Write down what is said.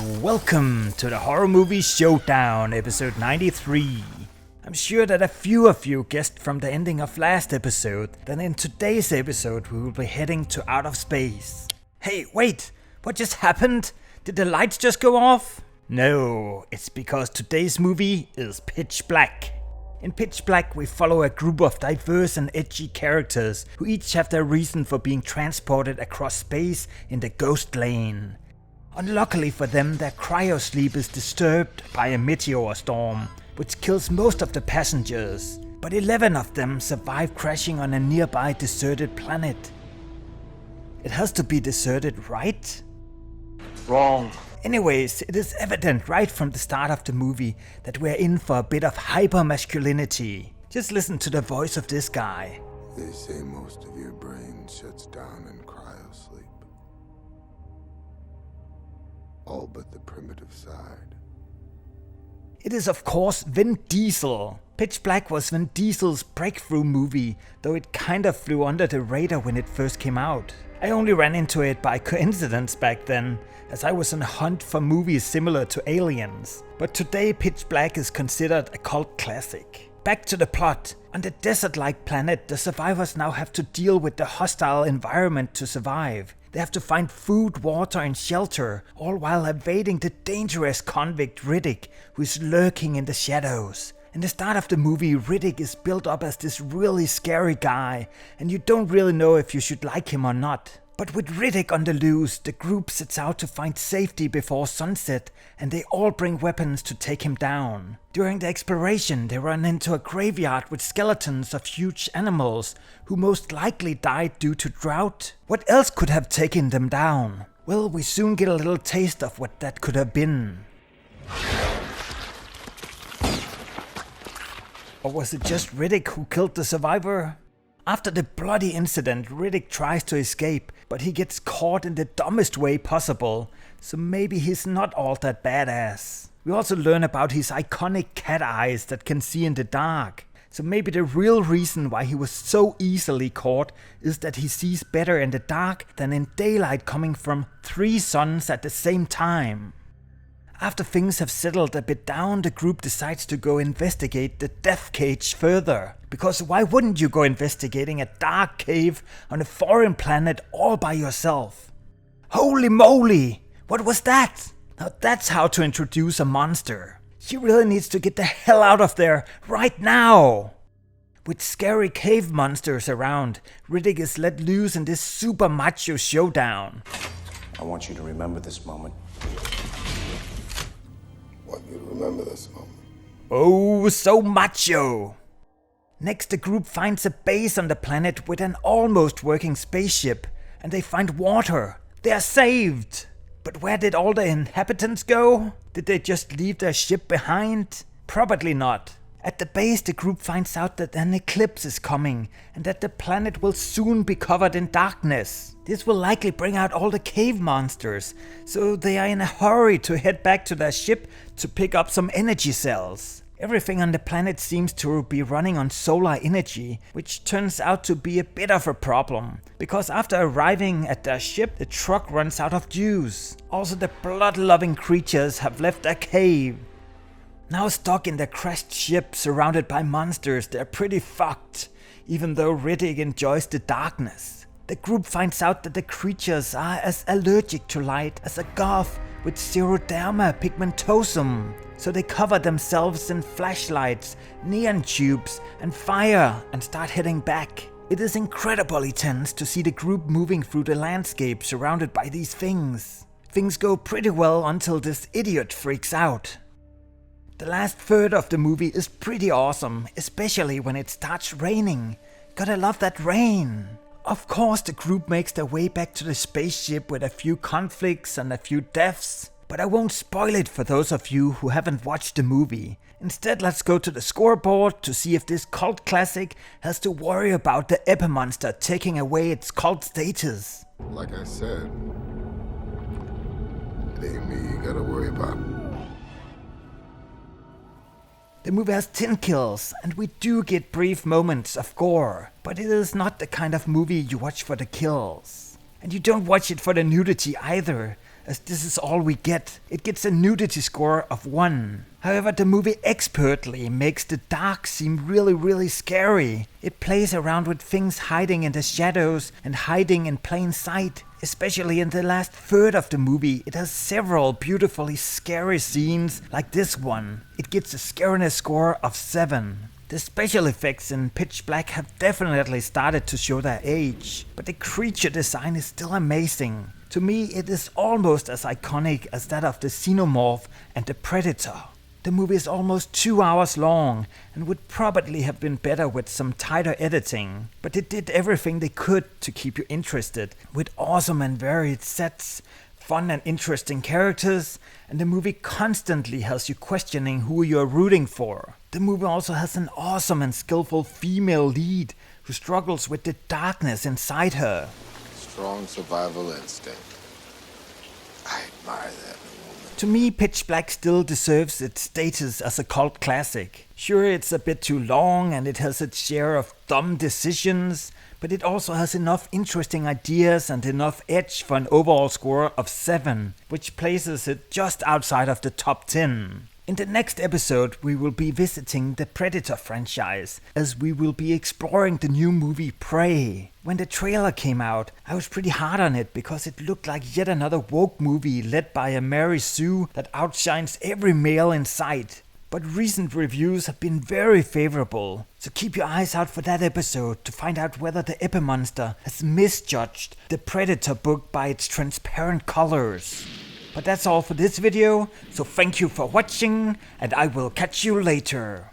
Welcome to the Horror Movie Showdown, episode 93. I'm sure that a few of you guessed from the ending of last episode that in today's episode we will be heading to outer space. Hey, wait! What just happened? Did the lights just go off? No, it's because today's movie is Pitch Black. In Pitch Black, we follow a group of diverse and edgy characters who each have their reason for being transported across space in the Ghost Lane. Unluckily for them, their cryosleep is disturbed by a meteor storm, which kills most of the passengers, but 11 of them survive crashing on a nearby deserted planet. It has to be deserted, right? Wrong. Anyways, it is evident right from the start of the movie that we're in for a bit of hyper-masculinity. Just listen to the voice of this guy. They say most of your brain shuts down in cryosleep. All but the primitive side. It is of course Vin Diesel. Pitch Black was Vin Diesel's breakthrough movie, though it kind of flew under the radar when it first came out. I only ran into it by coincidence back then, as I was on a hunt for movies similar to Aliens. But today Pitch Black is considered a cult classic. Back to the plot. On the desert-like planet, the survivors now have to deal with the hostile environment to survive. They have to find food, water and shelter, all while evading the dangerous convict Riddick, who is lurking in the shadows. In the start of the movie, Riddick is built up as this really scary guy, and you don't really know if you should like him or not. But with Riddick on the loose, the group sets out to find safety before sunset, and they all bring weapons to take him down. During the exploration, they run into a graveyard with skeletons of huge animals, who most likely died due to drought. What else could have taken them down? Well, we soon get a little taste of what that could have been. Or was it just Riddick who killed the survivor? After the bloody incident, Riddick tries to escape, but he gets caught in the dumbest way possible, so maybe he's not all that badass. We also learn about his iconic cat eyes that can see in the dark, so maybe the real reason why he was so easily caught is that he sees better in the dark than in daylight coming from 3 suns at the same time. After things have settled a bit down, the group decides to go investigate the death cage further. Because why wouldn't you go investigating a dark cave on a foreign planet all by yourself? Holy moly! What was that? Now that's how to introduce a monster. She really needs to get the hell out of there right now! With scary cave monsters around, Riddick is let loose in this super macho showdown. I want you to remember this moment. Want you to remember this moment. Oh, so macho! Next, the group finds a base on the planet with an almost working spaceship, and they find water. They are saved! But where did all the inhabitants go? Did they just leave their ship behind? Probably not. At the base, the group finds out that an eclipse is coming, and that the planet will soon be covered in darkness. This will likely bring out all the cave monsters, so they are in a hurry to head back to their ship to pick up some energy cells. Everything on the planet seems to be running on solar energy, which turns out to be a bit of a problem, because after arriving at their ship, the truck runs out of juice. Also, the blood-loving creatures have left their cave. Now stuck in their crashed ship surrounded by monsters, they're pretty fucked, even though Riddick enjoys the darkness. The group finds out that the creatures are as allergic to light as a goth with xeroderma pigmentosum, so they cover themselves in flashlights, neon tubes and fire and start heading back. It is incredibly tense to see the group moving through the landscape surrounded by these things. Things go pretty well until this idiot freaks out. The last third of the movie is pretty awesome, especially when it starts raining. Gotta love that rain. Of course, the group makes their way back to the spaceship with a few conflicts and a few deaths, but I won't spoil it for those of you who haven't watched the movie. Instead, let's go to the scoreboard to see if this cult classic has to worry about the epimonster taking away its cult status. Like I said, it ain't me you gotta worry about. The movie has 10 kills, and we do get brief moments of gore, but it is not the kind of movie you watch for the kills. And you don't watch it for the nudity either. as this is all we get. It gets a nudity score of 1. However, the movie expertly makes the dark seem really scary. It plays around with things hiding in the shadows and hiding in plain sight. Especially in the last third of the movie, it has several beautifully scary scenes like this one. It gets a scariness score of 7. The special effects in Pitch Black have definitely started to show their age, but the creature design is still amazing. To me, it is almost as iconic as that of the Xenomorph and the Predator. The movie is almost 2 hours long and would probably have been better with some tighter editing, but they did everything they could to keep you interested, with awesome and varied sets, fun and interesting characters, and the movie constantly has you questioning who you're rooting for. The movie also has an awesome and skillful female lead who struggles with the darkness inside her. Strong survival instinct. I admire that. To me, Pitch Black still deserves its status as a cult classic. Sure, it's a bit too long and it has its share of dumb decisions, but it also has enough interesting ideas and enough edge for an overall score of 7, which places it just outside of the top 10. In the next episode, we will be visiting the Predator franchise, as we will be exploring the new movie Prey. When the trailer came out, I was pretty hard on it because it looked like yet another woke movie led by a Mary Sue that outshines every male in sight. But recent reviews have been very favorable, so keep your eyes out for that episode to find out whether the Epimonster has misjudged the Predator book by its transparent colors. But that's all for this video, so thank you for watching, and I will catch you later.